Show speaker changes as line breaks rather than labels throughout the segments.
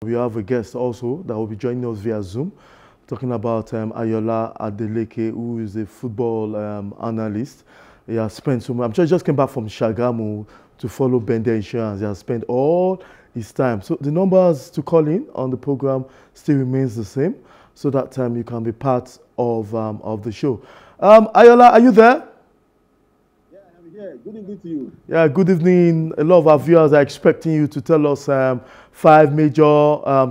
We have a guest also that will be joining us via Zoom, talking about Ayoola Adeleke, who is a football analyst. He has spent so much. I'm sure he just came back from Shagamu to follow Bender Insurance. He has spent all his time. So the numbers to call in on the program still remains the same, so that you can be part of the show. Ayoola, are you there?
Yeah, good evening to you.
Yeah, good evening. A lot of our viewers are expecting you to tell us 5 major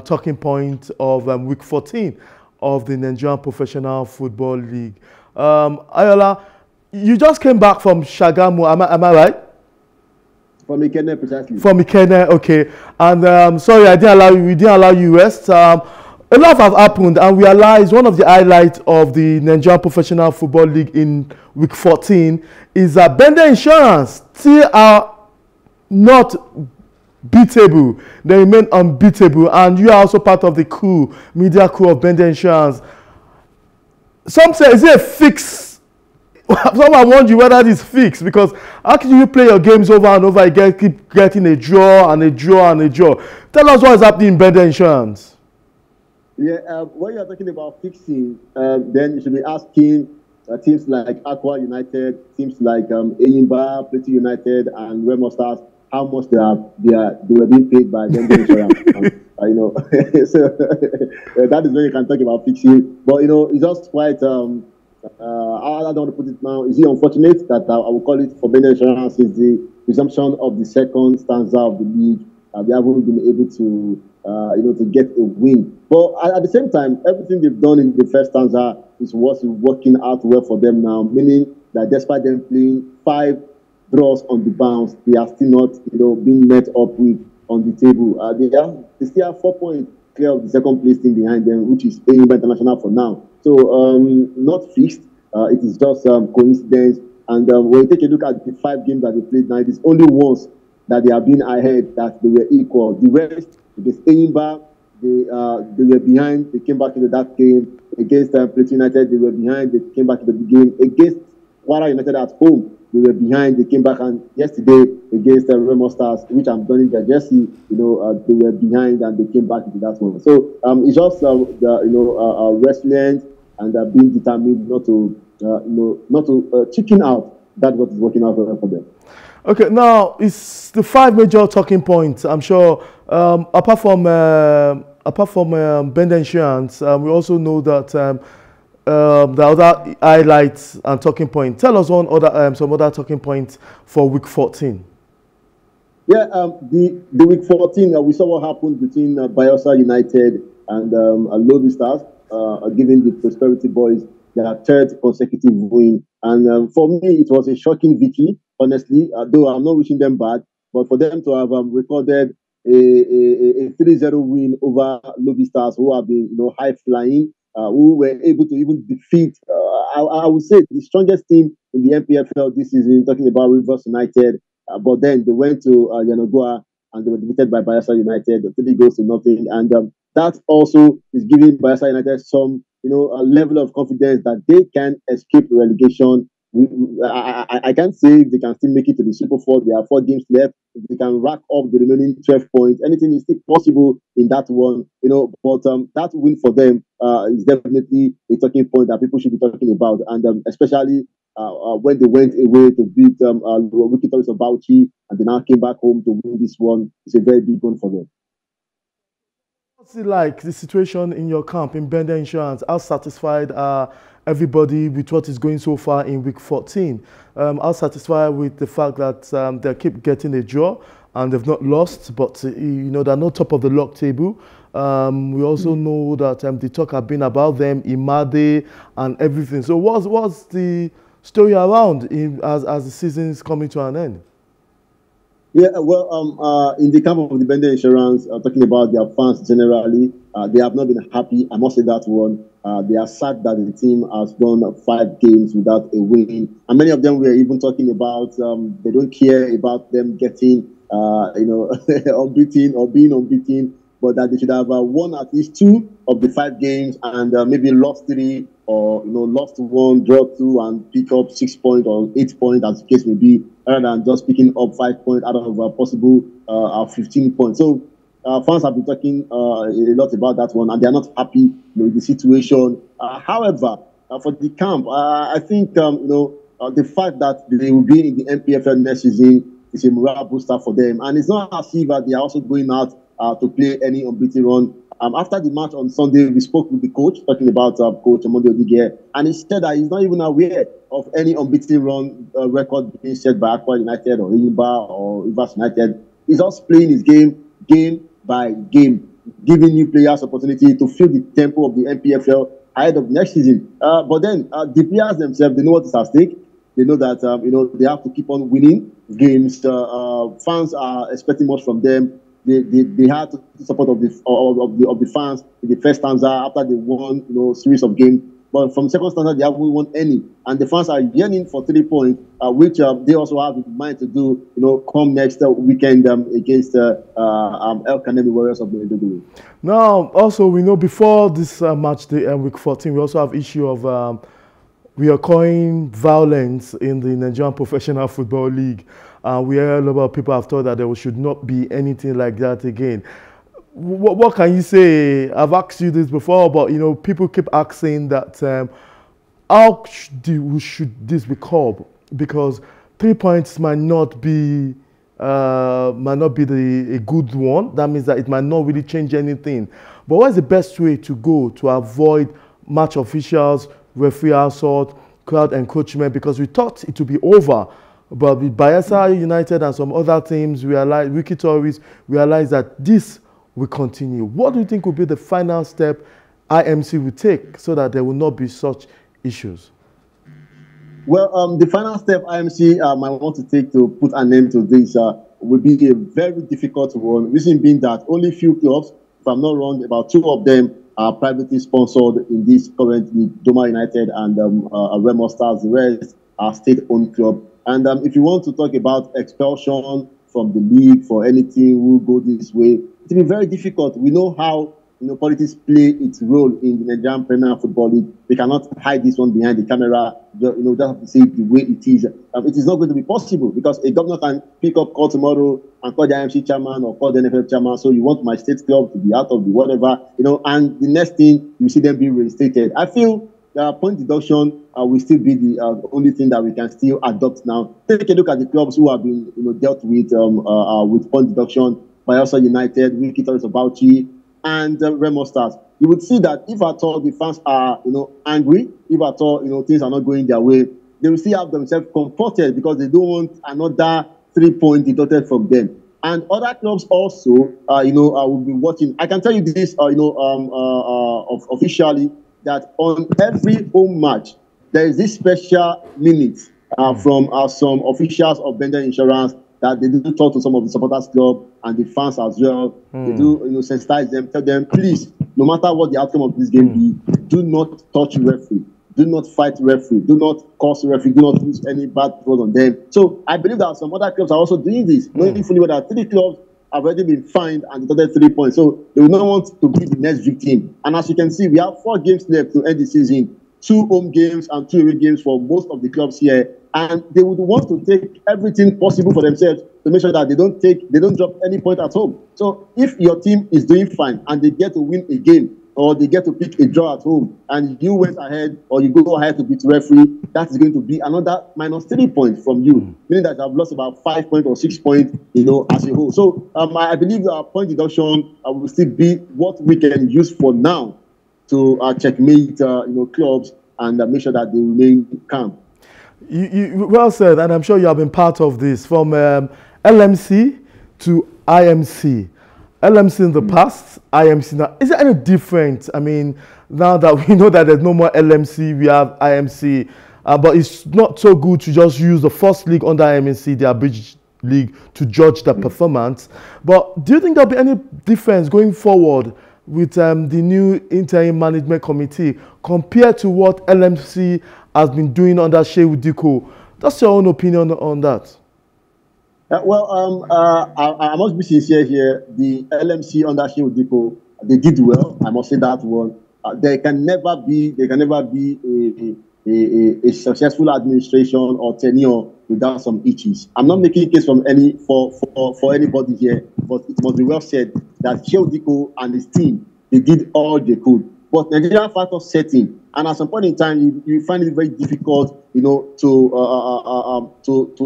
talking points of week 14 of the Nigerian Professional Football League. Ayoola, you just came back from Shagamu, am I right?
From Ikene, precisely.
From Ikene, okay. And sorry, we didn't allow you rest. A lot have happened, and we realized one of the highlights of the Nigerian Professional Football League in week 14 is that Bender Insurance still are not beatable. They remain unbeatable, and you are also part of the media crew of Bender Insurance. Some say, is it a fix? Someone wonder whether it is fixed, because how can you play your games over and over again, keep getting a draw and a draw and a draw? Tell us what is happening in Bender Insurance.
Yeah, when you are talking about fixing, then you should be asking teams like Aqua United, teams like Ayoola, Plateau United, and Remo Stars, how much they were being paid by Bender Insurance. So that is when you can talk about fixing. But it's just quite. I don't want to put it now. Is it unfortunate that I will call it for Bender Insurance is the resumption of the second stanza of the league? They haven't been able to. To get a win. But at the same time, everything they've done in the first stanza is what's working out well for them now, meaning that despite them playing 5 draws on the bounce, they are still not, being met up with on the table. They still have 4 points clear of the second place team behind them, which is Ayoola International for now. So, not fixed. It is just coincidence. And when you take a look at the 5 games that they played now, it is only once that they have been ahead that they were equal. The rest, against Ayoola, they were behind. They came back into that game. Against Plateau United, they were behind. They came back into the game. Against Kwara United at home, they were behind. They came back, and yesterday against Remo Stars, which I'm donning their jersey, they were behind and they came back into that one. So it's just resilient and being determined not to chicken out. That's what is working out for them.
Okay, now it's the 5 major talking points. I'm sure, apart from Bender Insurance, we also know that the other highlights and talking points. Tell us some other talking points for week 14.
Yeah, the week 14, we saw what happened between Bayelsa United and Lobby Stars, giving the Prosperity Boys their 3rd consecutive win. And for me, it was a shocking victory. Honestly, though I'm not wishing them bad, but for them to have recorded a 3-0 win over Lobby Stars, who have been high flying, who were able to even defeat, I would say, the strongest team in the NPFL this season, talking about Rivers United. But then they went to Yanagoa and they were defeated by Bayelsa United, 3-0. And that also is giving Bayelsa United some a level of confidence that they can escape relegation. I can't say if they can still make it to the Super 4. There are 4 games left. If they can rack up the remaining 12 points, anything is still possible in that one. But that win for them is definitely a talking point that people should be talking about, and especially when they went away to beat Wiki Tourist of Bauchi, and they now came back home to win this one. It's a very big one for them.
What's it like, the situation in your camp in Bender Insurance? How satisfied are everybody with what is going so far in week 14? How satisfied with the fact that they keep getting a draw and they've not lost, but they're not top of the log table. We also know that the talk have been about them, Imade and everything. So what's the story around as the season is coming to an end?
Yeah, well, in the camp of the Bender Insurance, talking about their fans generally, they have not been happy. I must say that one. They are sad that the team has done 5 games without a win, and many of them were even talking about they don't care about them getting unbeaten or being unbeaten, but that they should have won at least 2 of the 5 games and maybe lost 3 or lost 1, draw 2, and pick up 6 points or 8 points, as the case may be, rather than just picking up 5 points out of a possible 15 points. So Fans have been talking a lot about that one, and they are not happy with the situation. However, for the camp, I think the fact that they will be in the NPFL next season is a morale booster for them, and it's not as if they are also going out to play any unbeaten run. After the match on Sunday, we spoke with the coach, talking about Coach Adeleke, and he said that he's not even aware of any unbeaten run record being set by Aqua United or Ayoola or Rivers United. He's just playing his game by game, giving new players opportunity to feel the tempo of the NPFL ahead of next season. But then the players themselves, they know what is at stake. They know that they have to keep on winning games. Fans are expecting much from them. They had the support of the fans in the first stanza after they won series of games. But from second stanza, they haven't won any, and the fans are yearning for 3 points, which they also have in mind to do. Come next weekend against El Kanemi Warriors of the Adeleke.
Now, also we know before this match, the week 14, we also have issue of reoccurring violence in the Nigerian Professional Football League. We heard a lot of people have thought that there should not be anything like that again. What can you say? I've asked you this before, but people keep asking that how should this be curbed? Because 3 points might not be a good one. That means that it might not really change anything. But what is the best way to go to avoid match officials, referee assault, crowd encroachment? Because we thought it would be over, but with Bayelsa United and some other teams, Wiki Tories realized that this will continue. What do you think will be the final step IMC will take so that there will not be such issues?
Well, the final step IMC might want to take to put an end to this will be a very difficult one. Reason being that only few clubs, if I'm not wrong, about 2 of them are privately sponsored in this currently, Doma United and Remo Stars. The rest are state-owned club. And if you want to talk about expulsion from the league for anything will go this way, it will be very difficult. We know how politics play its role in the Nigerian Premier Football League. We cannot hide this one behind the camera. Just have to say it the way it is. It is not going to be possible because a governor can pick up call tomorrow and call the IMC chairman or call the NFL chairman. So you want my state club to be out of the whatever, and the next thing you see them being reinstated. I feel point deduction will still be the only thing that we can still adopt now. Take a look at the clubs who have been dealt with point deduction. Bayelsa United, Wiki Tories of Bauchi, and Remo Stars. You would see that if at all the fans are angry, if at all things are not going their way, they will still have themselves comforted because they don't want another 3 points deducted from them. And other clubs also, will be watching. I can tell you this, officially, that on every home match there is this special minute from some officials of Bender Insurance that they do talk to some of the supporters club and the fans as well. They do sensitize them, tell them, please, no matter what the outcome of this game be, do not touch referee, do not fight referee, do not cause referee, do not use any bad throws on them. So I believe that some other clubs are also doing this, knowing fully well that 3 clubs have already been fined and deducted 3 points. So they will not want to be the next victim. And as you can see, we have 4 games left to end the season. 2 home games and 2 away games for most of the clubs here. And they would want to take everything possible for themselves to make sure that they don't drop any point at home. So if your team is doing fine and they get to win a game or they get to pick a draw at home and you went ahead or you go ahead to beat referee, that is going to be another minus 3 points from you, meaning that you have lost about 5 points or 6 points, as a whole. So I believe point deduction will still be what we can use for now to checkmate clubs and make sure that they remain calm.
You well said, and I'm sure you have been part of this from LMC to IMC. LMC in the past, IMC now. Is there any difference? I mean, now that we know that there's no more LMC, we have IMC, but it's not so good to just use the first league under IMC, the Abridged League, to judge the performance. But do you think there'll be any difference going forward with the new interim management committee compared to what LMC has been doing under Shehu Diko? That's your own opinion on that.
I must be sincere here. The LMC under Shehu Diko, they did well. I must say that one. There can never be a successful administration or tenure without some issues. I'm not making a case from for anybody here, but it must be well said that Diko and his team, they did all they could. But Nigerian factor setting, and at some point in time, you find it very difficult, to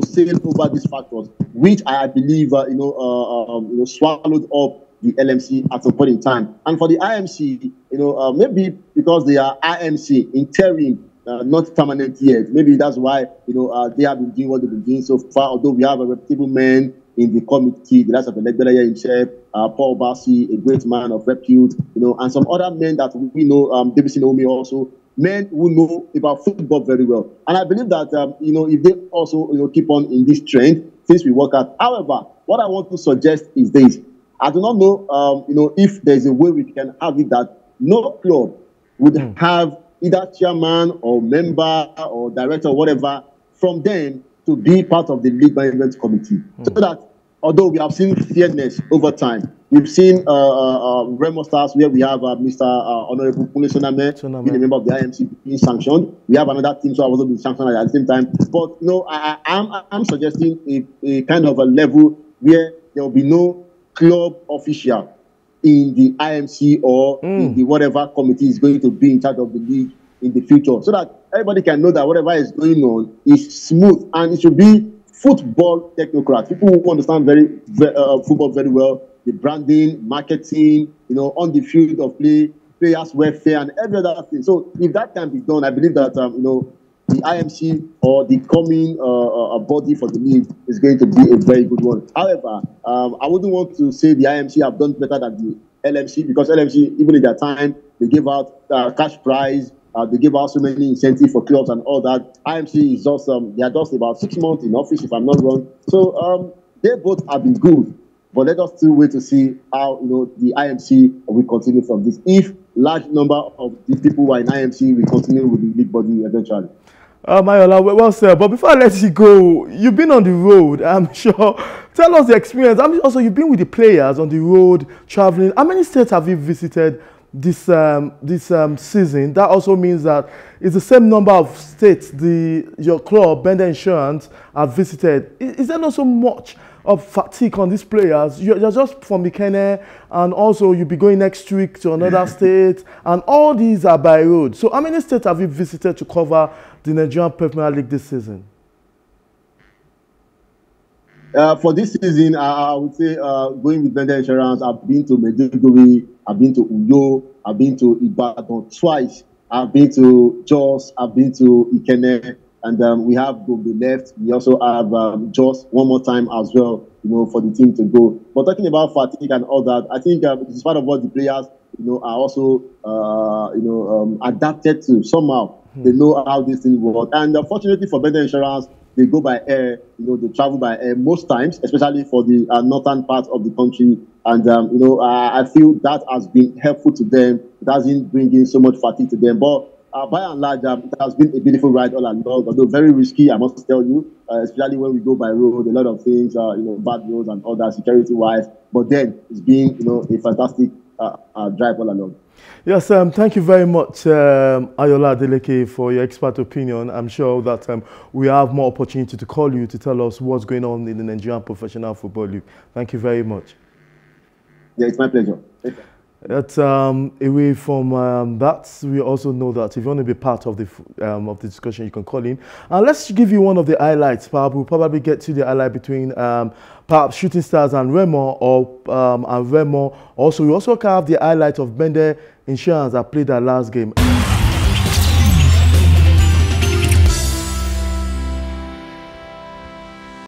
sail over these factors, which I believe, swallowed up the LMC at some point in time. And for the IMC, maybe because they are IMC interim, not permanent yet. Maybe that's why they have been doing what they've been doing so far. Although we have a reputable man in the committee, the likes of Adeleke himself, Paul Bassi, a great man of repute, and some other men that we know, David Naomi also, men who know about football very well. And I believe that if they also keep on in this trend, things will work out. However, what I want to suggest is this: I do not know, if there's a way we can have it that no club would have either chairman or member or director or whatever from them to be part of the league management committee. So that although we have seen fairness over time, we've seen Remo Stars where we have Mr. Honorable Kule Soname being a member of the IMC being sanctioned. We have another team, so I was also being sanctioned at the same time. But I'm suggesting a kind of a level where there will be no club official in the IMC or in the whatever committee is going to be in charge of the league in the future, so that everybody can know that whatever is going on is smooth, and it should be football technocrats, people who understand football very well, the branding, marketing, on the field of play, players' welfare, and every other thing. So if that can be done, I believe that the IMC or the coming body for the league is going to be a very good one. However, I wouldn't want to say the IMC have done better than the LMC, because LMC, even in their time, they gave out cash prize, they gave out so many incentives for clubs and all that. IMC is just, they are just about 6 months in office, if I'm not wrong. So they both have been good, but let us still wait to see how the IMC will continue from this. If large number of the people who are in IMC will continue with the league body eventually.
Ayoola, well said. But before I let you go, you've been on the road, I'm sure. Tell us the experience. Also, you've been with the players on the road, traveling. How many states have you visited this season? That also means that it's the same number of states your club, Bender Insurance, have visited. Is there not so much of fatigue on these players? You're just from Ikene, and also you'll be going next week to another state, and all these are by road. So how many states have you visited to cover the Nigerian Premier League this season?
For this season, I would say going with Bender Insurance, I've been to Maiduguri, I've been to Uyo, I've been to Ibadan twice, I've been to Jos, I've been to Ikene, and we have Gombe left. We also have Jos one more time as well, for the team to go. But talking about fatigue and all that, I think it's part of what the players, are also, adapted to somehow. They know how this thing works. And unfortunately for Bender Insurance, they go by air, they travel by air most times, especially for the northern part of the country. And, I feel that has been helpful to them. It hasn't bring in so much fatigue to them. But by and large, it has been a beautiful ride all along, although very risky, I must tell you, especially when we go by road, a lot of things, bad roads and all that, security-wise. But then it's been, a fantastic drive all along.
Yes, thank you very much, Ayoola Adeleke, for your expert opinion. I'm sure that we have more opportunity to call you to tell us what's going on in the Nigerian Professional Football League. Thank you very much.
Yeah, it's my pleasure.
That's away from that. We also know that if you want to be part of the discussion, you can call in. And let's give you one of the highlights. We'll probably get to the highlight between perhaps Shooting Stars and Remo, or and Remo. Also, we also have the highlight of Bender Insurance that played their last game.